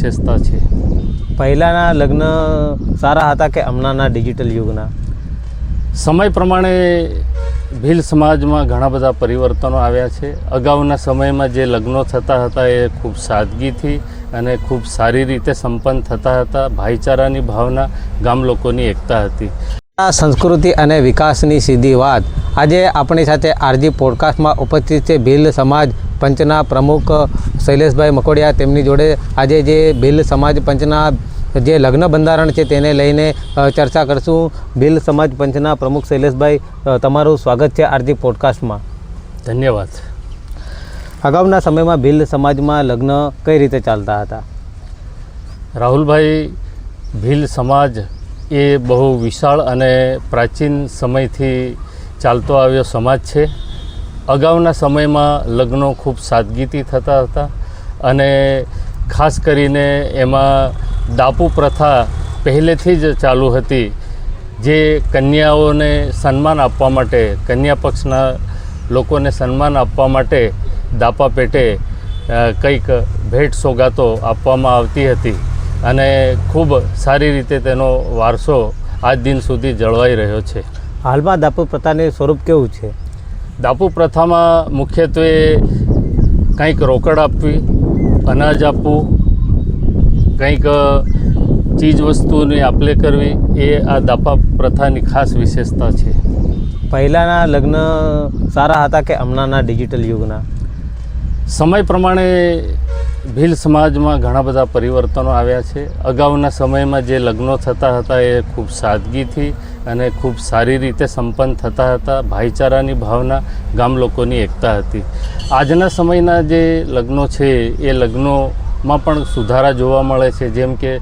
વિશેષતા છે. પહેલાંના લગ્ન સારા હતા કે હમણાંના ડિજિટલ યુગના? સમય પ્રમાણે ભીલ સમાજમાં ઘણા બધા પરિવર્તનો આવ્યા છે. અગાઉના સમયમાં જે લગ્નો થતા હતા એ ખૂબ સાદગીથી અને ખૂબ સારી રીતે સંપન્ન થતા હતા. ભાઈચારાની ભાવના, ગામ લોકોની એકતા હતી. આ સંસ્કૃતિ અને વિકાસની સીધી વાત. આજે આપણી સાથે આરજી પોડકાસ્ટમાં ઉપસ્થિત છે ભીલ સમાજ પંચના પ્રમુખ શૈલેષભાઈ મકોડિયા. તેમની જોડે આજે જે ભીલ સમાજ પંચના જે લગ્ન બંધારણ છે તેને લઈને ચર્ચા કરશું. ભીલ સમાજ પંચના પ્રમુખ શૈલેષભાઈ, તમારું સ્વાગત છે આરજી પોડકાસ્ટમાં. ધન્યવાદ. અગાઉના સમયમાં ભીલ સમાજમાં લગ્ન કઈ રીતે ચાલતા હતા? રાહુલભાઈ, ભીલ સમાજ એ બહુ વિશાળ અને પ્રાચીન સમયથી ચાલતો આવ્યો સમાજ છે. અગાઉના સમયમાં લગ્નો ખૂબ સાદગીથી થતા હતા અને ખાસ કરીને એમાં દાપુ પ્રથા પહેલેથી જ ચાલુ હતી. જે કન્યાઓને સન્માન આપવા માટે, કન્યા પક્ષના લોકોને સન્માન આપવા માટે દાપા પેટે કંઈક ભેટ સોગાતો આપવામાં આવતી હતી અને ખૂબ સારી રીતે તેનો વારસો આજ દિન સુધી જળવાઈ રહ્યો છે. હાલમાં દાપુ પ્રથાનું સ્વરૂપ કેવું છે? દાપુ પ્રથામાં મુખ્યત્વે કંઈક રોકડ આપવી, અનાજ આપવું, કંઈક ચીજ વસ્તુની આપલે કરવી, એ આ દાપા પ્રથાની ખાસ વિશેષતા છે. પહેલાંના લગ્ન સારા હતા કે હમણાંના ડિજિટલ યુગના? સમય પ્રમાણે ભીલ સમાજમાં ઘણા બધા પરિવર્તનો આવ્યા છે. અગાઉના સમયમાં જે લગ્નો થતા હતા એ ખૂબ સાદગીથી અને ખૂબ સારી રીતે સંપન્ન થતા હતા. ભાઈચારાની ભાવના, ગામ લોકોની એકતા હતી. આજના સમયના જે લગ્નો છે એ લગ્નોમાં પણ સુધારા જોવા મળે છે. જેમ કે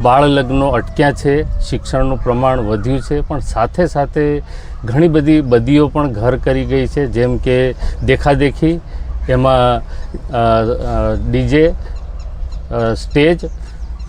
બાળ લગ્નો અટક્યા છે, શિક્ષણનું પ્રમાણ વધ્યું છે, પણ સાથે સાથે ઘણી બધી બદીઓ પણ ઘર કરી ગઈ છે. જેમ કે દેખાદેખી, એમાં ડીજે, સ્ટેજ,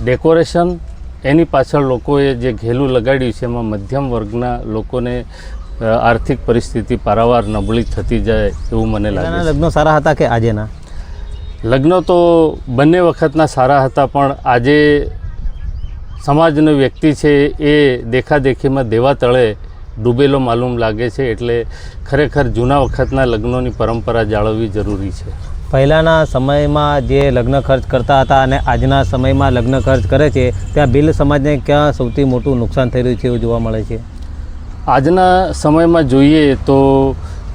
ડેકોરેશન, એની પાછળ લોકોએ જે ઘેલું લગાડ્યું છે એમાં મધ્યમ વર્ગના લોકોને આર્થિક પરિસ્થિતિ પારાવાર નબળી થતી જાય એવું મને લાગે છે. લગ્નો સારા હતા કે આજેના? લગ્નો તો બંને વખતના સારા હતા, પણ આજે સમાજનો વ્યક્તિ છે એ દેખાદેખીમાં દેવા તળે ડૂબેલો માલુમ લાગે છે. એટલે ખરેખર જૂના વખતના લગ્નોની પરંપરા જાળવવી જરૂરી છે. પહેલાંના સમયમાં જે લગ્ન ખર્ચ કરતા હતા અને આજના સમયમાં લગ્ન ખર્ચ કરે છે, ત્યાં ભીલ સમાજને ક્યાં સૌથી મોટું નુકસાન થઈ રહ્યું છે એવું જોવા મળે છે? આજના સમયમાં જોઈએ તો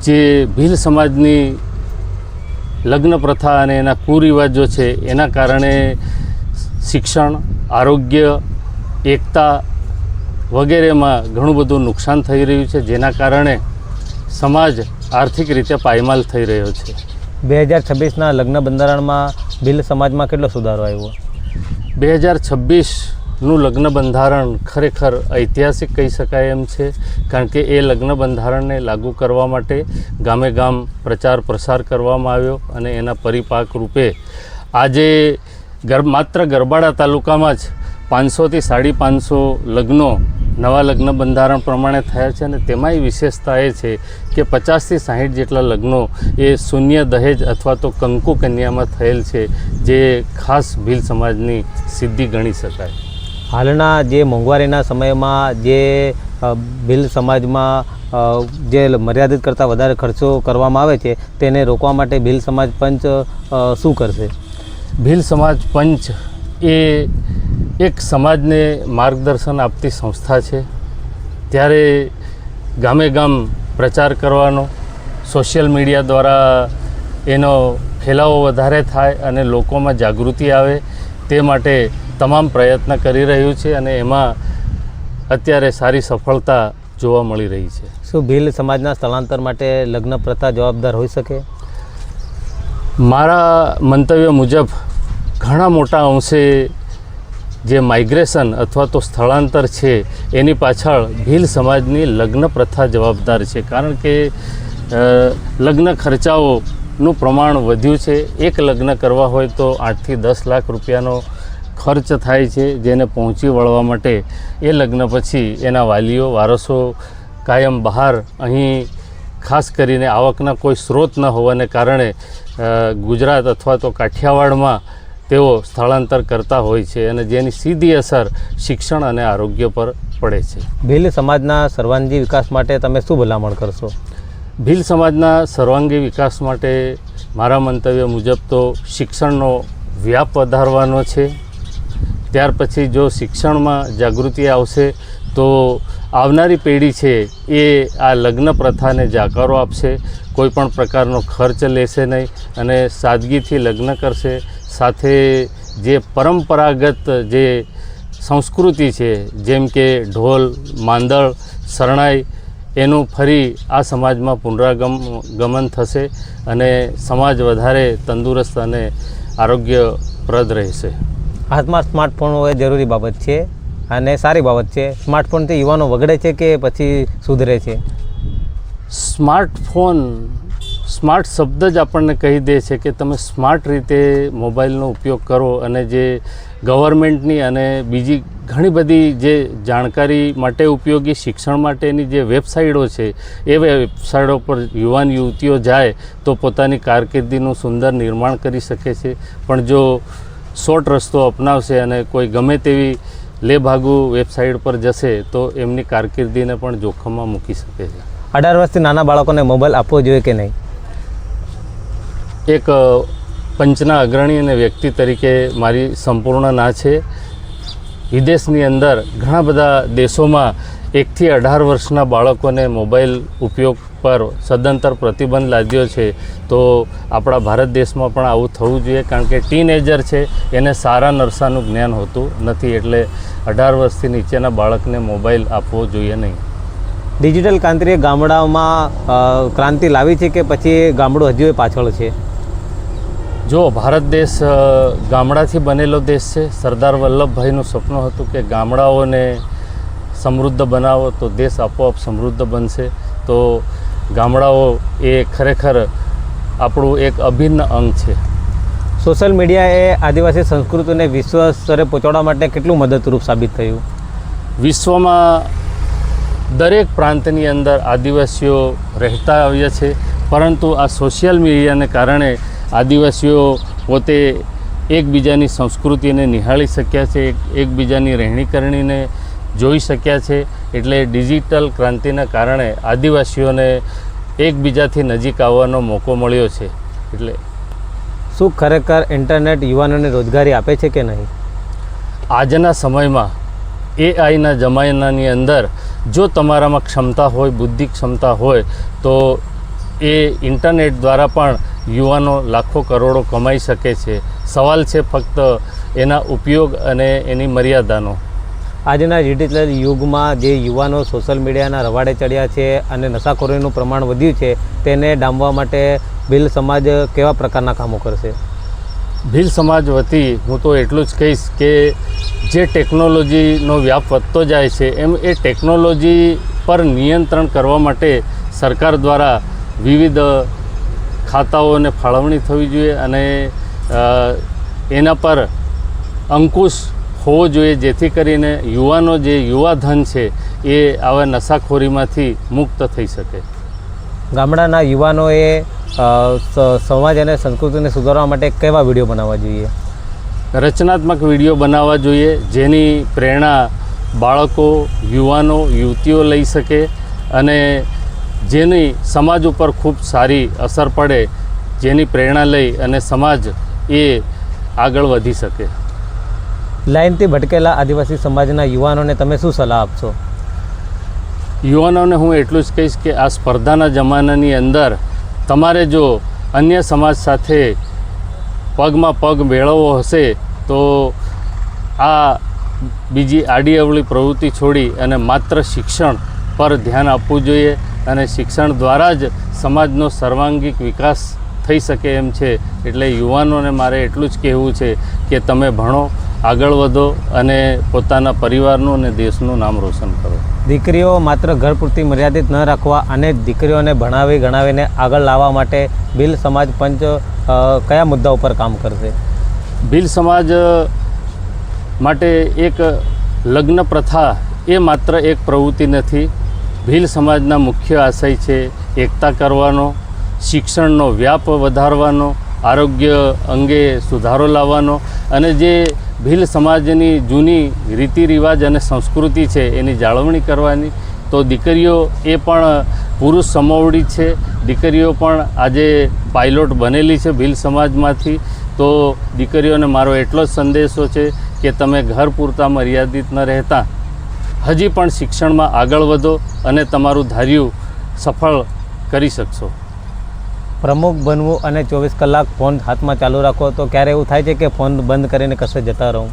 જે ભીલ સમાજની લગ્ન પ્રથા અને એના કુરિવાજો છે એના કારણે શિક્ષણ, આરોગ્ય, એકતા વગેરેમાં ઘણું બધું નુકસાન થઈ રહ્યું છે, જેના કારણે સમાજ આર્થિક રીતે પાયમાલ થઈ રહ્યો છે. 2026ના લગ્ન બંધારણમાં ભીલ સમાજમાં કેટલો સુધારો આવ્યો? 2026નું લગ્ન બંધારણ ખરેખર ઐતિહાસિક કહી શકાય એમ છે, કારણ કે એ લગ્ન બંધારણને લાગુ કરવા માટે ગામે ગામ પ્રચાર પ્રસાર કરવામાં આવ્યો અને એના પરિપાક રૂપે આજે માત્ર ગરબાડા તાલુકામાં જ 500થી 550 લગ્નો નવા લગ્ન બંધારણ પ્રમાણે થયા છે. અને તેમાંય વિશેષતા એ છે કે 50થી 60 જેટલા લગ્નો એ શૂન્ય દહેજ અથવા તો કંકુ કન્યામાં થયેલ છે, જે ખાસ ભીલ સમાજની સિદ્ધિ ગણી શકાય. હાલના જે મોંઘવારીના સમયમાં જે ભીલ સમાજમાં જે મર્યાદિત કરતાં વધારે ખર્ચો કરવામાં આવે છે તેને રોકવા માટે ભીલ સમાજ પંચ શું કરશે? ભીલ સમાજ પંચ એ એક સમાજને માર્ગદર્શન આપતી સંસ્થા છે. ત્યારે ગામે ગામ પ્રચાર કરવાનો, સોશિયલ મીડિયા દ્વારા એનો ફેલાવો વધારે થાય અને લોકોમાં જાગૃતિ આવે તે માટે તમામ પ્રયત્ન કરી રહ્યું છે અને એમાં અત્યારે સારી સફળતા જોવા મળી રહી છે. શું ભીલ સમાજના સ્થળાંતર માટે લગ્ન પ્રથા જવાબદાર હોઈ શકે? મારા મંતવ્ય મુજબ ઘણા મોટા અંશે જે માઇગ્રેશન અથવા તો સ્થળાંતર છે એની પાછળ ભીલ સમાજની લગ્ન પ્રથા જવાબદાર છે. કારણ કે લગ્ન ખર્ચાઓનું પ્રમાણ વધ્યું છે. એક લગ્ન કરવા હોય તો 8થી 10 લાખ રૂપિયાનો ખર્ચ થાય છે, જેને પહોંચી વળવા માટે એ લગ્ન પછી એના વાલીઓ, વારસો કાયમ બહાર, અહીં ખાસ કરીને આવકના કોઈ સ્ત્રોત ન હોવાને કારણે ગુજરાત અથવા તો કાઠિયાવાડમાં તેઓ સ્થળાંતર કરતા હોય છે અને જેની સીધી અસર શિક્ષણ અને આરોગ્ય પર પડે છે. ભીલ સમાજના સર્વાંગી વિકાસ માટે તમે શું ભલામણ કરશો? ભીલ સમાજના સર્વાંગી વિકાસ માટે મારા મંતવ્ય મુજબ તો શિક્ષણનો વ્યાપ વધારવાનો છે. ત્યાર પછી જો શિક્ષણમાં જાગૃતિ આવશે તો આવનારી પેઢી છે એ આ લગ્ન પ્રથાને જાકારો આપશે, કોઈ પણ પ્રકારનો ખર્ચ લેશે નહીં અને સાદગીથી લગ્ન કરશે. સાથે જે પરંપરાગત જે સંસ્કૃતિ છે જેમ કે ઢોલ, માંદળ, શરણાઈ એનું ફરી આ સમાજમાં પુનરાગમન થશે અને સમાજ વધારે તંદુરસ્ત અને આરોગ્યપ્રદ રહેશે. હાથમાં સ્માર્ટફોન હોય જરૂરી બાબત છે અને સારી બાબત છે. સ્માર્ટફોનથી યુવાનો વગડે છે કે પછી સુધરે છે? સ્માર્ટ શબ્દ જ આપણને કહી દે છે કે તમે સ્માર્ટ રીતે મોબાઈલનો ઉપયોગ કરો અને જે ગવર્મેન્ટની અને બીજી ઘણી બધી જે જાણકારી માટે ઉપયોગી શિક્ષણ માટેની જે વેબસાઇટો છે એ વેબસાઇટો પર યુવાન યુવતીઓ જાય તો પોતાની કારકિર્દીનું સુંદર નિર્માણ કરી શકે છે. પણ જો શોર્ટ રસ્તો અપનાવશે અને કોઈ ગમે તેવી લેભાગુ વેબસાઇટ પર જશે તો એમની કારકિર્દીને પણ જોખમમાં મૂકી શકે છે. 18 વર્ષથી નાના બાળકોને મોબાઈલ આપવો જોઈએ કે નહીં? એક પંચના અગ્રણી અને વ્યક્તિ તરીકે મારી સંપૂર્ણ ના છે. વિદેશની અંદર ઘણા બધા દેશોમાં 1 થી 18 વર્ષના બાળકોને મોબાઈલ ઉપયોગ પર સદંતર પ્રતિબંધ લાદ્યો છે. તો આપણા ભારત દેશમાં પણ આવું થવું જોઈએ, કારણ કે ટીનેજર છે એને સારા નરસાનું જ્ઞાન હોતું નથી, એટલે 18 વર્ષથી નીચેના બાળકને મોબાઈલ આપવો જોઈએ નહીં. ડિજિટલ ક્રાંતિએ ગામડાઓમાં ક્રાંતિ લાવી છે કે પછી ગામડું હજુ પાછળ છે? જો ભારત દેશ ગામડાથી બનેલો દેશ છે. સરદાર વલ્લભભાઈનું સપનું હતું કે ગામડાઓને સમૃદ્ધ બનાવો તો દેશ આપોઆપ સમૃદ્ધ બનશે. તો ગામડાઓ એ ખરેખર આપણું એક અભિન્ન અંગ છે. સોશિયલ મીડિયાએ આદિવાસી સંસ્કૃતિને વિશ્વ સ્તરે પહોંચાડવા માટે કેટલું મદદરૂપ સાબિત થયું? વિશ્વમાં દરેક પ્રાંતની અંદર આદિવાસીઓ રહેતા આવ્યા છે, પરંતુ આ સોશિયલ મીડિયાને કારણે આદિવાસીઓ પોતે એકબીજાની સંસ્કૃતિને નિહાળી શક્યા છે, એકબીજાની રહેણીકરણીને જોઈ શક્યા છે. એટલે ડિજિટલ ક્રાંતિના કારણે આદિવાસીઓને એકબીજાથી નજીક આવવાનો મોકો મળ્યો છે. એટલે શું ખરેખર ઇન્ટરનેટ યુવાનોને રોજગારી આપે છે કે નહીં? આજના સમયમાં એઆઈના જમાનાની અંદર જો તમારામાં ક્ષમતા હોય, બુદ્ધિ ક્ષમતા હોય તો એ ઇન્ટરનેટ દ્વારા પણ યુવાનો લાખો કરોડો કમાઈ શકે છે. સવાલ છે ફક્ત એના ઉપયોગ અને એની મર્યાદાનો. આજના ડિજિટલ યુગમાં જે યુવાનો સોશિયલ મીડિયાના રવાડે ચડ્યા છે અને નશાખોરીનું પ્રમાણ વધ્યું છે, તેને ડામવા માટે ભીલ સમાજ કેવા પ્રકારના કામો કરશે? ભીલ સમાજ વતી હું તો એટલું જ કહીશ કે જે ટેકનોલોજીનો વ્યાપ વધતો જાય છે એમ એ ટેકનોલોજી પર નિયંત્રણ કરવા માટે સરકાર દ્વારા વિવિધ ખાતાઓને ફાળવણી થવી જોઈએ અને એના પર અંકુશ હોવો જોઈએ, જેથી કરીને યુવાનો જે યુવા ધન છે એ આવા નશાખોરીમાંથી મુક્ત થઈ શકે. ગામડાના યુવાનોએ સમાજ અને સંસ્કૃતિને સુધારવા માટે કેવા વિડીયો બનાવવા જોઈએ? રચનાત્મક વિડીયો બનાવવા જોઈએ, જેની પ્રેરણા બાળકો, યુવાનો, યુવતીઓ લઈ શકે અને જેની સમાજ ઉપર ખૂબ સારી અસર પડે, જેની પ્રેરણા લઈ અને સમાજ એ આગળ વધી શકે. લાઇનથી ભટકેલા આદિવાસી સમાજના યુવાનોને તમે શું સલાહ આપશો? યુવાનોને હું એટલું જ કહીશ કે આ સ્પર્ધાના જમાનાની અંદર તમારે જો અન્ય સમાજ સાથે પગમાં પગ મેળવવો હશે તો આ બીજી આડી અવળી પ્રવૃત્તિ છોડી અને માત્ર શિક્ષણ પર ધ્યાન આપવું જોઈએ અને શિક્ષણ દ્વારા જ સમાજનો સર્વાંગીક વિકાસ થઈ શકે એમ છે. એટલે યુવાનોને મારે એટલું જ કહેવું છે કે તમે ભણો, આગળ વધો અને પોતાના પરિવારનું અને દેશનું નામ રોશન કરો. દીકરીઓ માત્ર ઘર પૂરતી મર્યાદિત ન રાખવા અને દીકરીઓને ભણાવી ગણાવીને આગળ લાવવા માટે ભીલ સમાજ પંચ કયા મુદ્દા ઉપર કામ કરશે? ભીલ સમાજ માટે એક લગ્ન પ્રથા એ માત્ર એક પ્રવૃત્તિ નથી. ભીલ સમાજના મુખ્ય આશય છે એકતા કરવાનો, શિક્ષણનો વ્યાપ વધારવાનો આરોગ્ય અંગે સુધારો લાવવાનો અને જે ભીલ સમાજની જૂની રીતિ રિવાજ અને સંસ્કૃતિ છે એની જાળવણી કરવાની. તો દીકરીઓ એ પણ પુરુષ સમોવડી છે, દીકરીઓ પણ આજે પાયલોટ બનેલી છે ભીલ સમાજમાંથી. તો દીકરીઓને મારો એટલો જ સંદેશો છે કે તમે ઘર પૂરતા મર્યાદિત ન રહેતા હજી પણ શિક્ષણમાં આગળ વધો અને તમારું ધાર્યું સફળ કરી શકશો. પ્રમુખ બનવું અને 24 કલાક ફોન હાથમાં ચાલુ રાખો, તો ક્યારે એવું થાય છે કે ફોન બંધ કરીને કશે જતા રહું?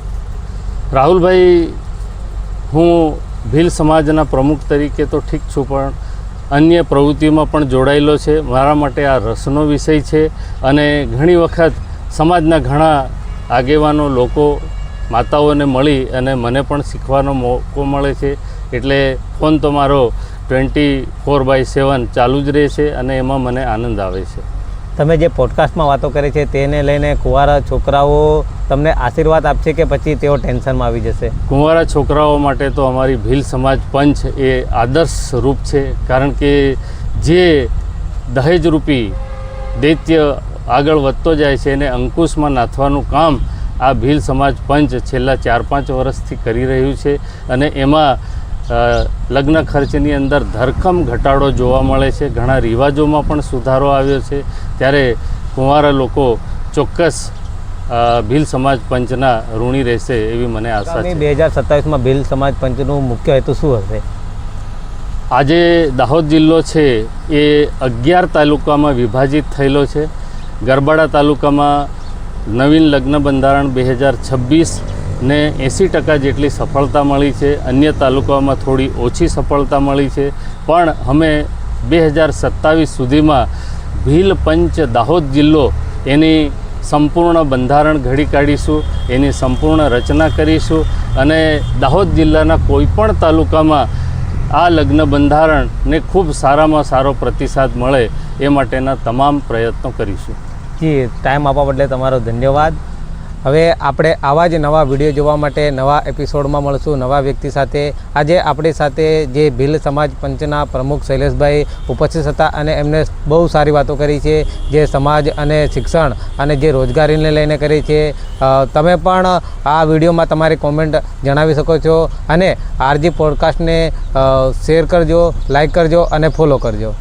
રાહુલભાઈ, હું ભીલ સમાજના પ્રમુખ તરીકે તો ઠીક છું, પણ અન્ય પ્રવૃત્તિઓમાં પણ જોડાયેલો છે. મારા માટે આ રસનો વિષય છે અને ઘણી વખત સમાજના ઘણા આગેવાનો લોકો માતાઓને મળી અને મને પણ શીખવાનો મોકો મળે છે. એટલે ફોન તો મારો 24/7 ચાલુ જ રહે છે અને એમાં મને આનંદ આવે છે. તમે જે પોડકાસ્ટમાં વાતો કરી છે તેને લઈને કુંવારા છોકરાઓ તમને આશીર્વાદ આપશે કે પછી તેઓ ટેન્શનમાં આવી જશે? કુંવારા છોકરાઓ માટે તો અમારી ભીલ સમાજ પંચ એ આદર્શ રૂપ છે, કારણ કે જે દહેજરૂપી દૈત્ય આગળ વધતો જાય છે એને અંકુશમાં નાથવાનું કામ આ ભીલ સમાજ પંચ છેલ્લા 4-5 વર્ષથી કરી રહ્યું છે. અને એમાં લગ્ન ખર્ચની અંદર ધરખમ ઘટાડો જોવા મળે છે. ઘણા રિવાજોમાં પણ સુધારો આવ્યો છે. ત્યારે કુંવારા લોકો ચોક્કસ ભીલ સમાજ પંચના ઋણી રહેશે એવી મને આશા છે. 2027માં ભીલ સમાજ પંચનું મુખ્ય હેતુ શું હશે? આજે દાહોદ જિલ્લો છે એ 11 તાલુકામાં વિભાજિત થયેલો છે. ગરબાડા તાલુકામાં નવીન લગ્ન બંધારણ 2026 ને 80% જેટલી સફળતા મળી છે. અન્ય તાલુકાઓમાં થોડી ઓછી સફળતા મળી છે, પણ અમે 2027 સુધીમાં ભીલ પંચ દાહોદ જિલ્લો એની સંપૂર્ણ બંધારણ ઘડી કાઢીશું, એની સંપૂર્ણ રચના કરીશું અને દાહોદ જિલ્લાના કોઈપણ તાલુકામાં આ લગ્ન બંધારણને ખૂબ સારામાં સારો પ્રતિસાદ મળે એ માટેના તમામ પ્રયત્નો કરીશું. જી, ટાઈમ આપવા બદલે તમારો ધન્યવાદ. હવે આપણે આવા જ નવા વિડીયો જોવા માટે નવા એપિસોડમાં મળશું નવા વ્યક્તિ સાથે. આજે આપણી સાથે જે ભીલ સમાજ પંચના પ્રમુખ શૈલેષભાઈ ઉપસ્થિત હતા અને એમને બહુ સારી વાતો કરી છે, જે સમાજ અને શિક્ષણ અને જે રોજગારીને લઈને કરી છે. તમે પણ આ વિડીયોમાં તમારી કોમેન્ટ જણાવી શકો છો અને આરજી પોડકાસ્ટને શેર કરજો, લાઈક કરજો અને ફોલો કરજો.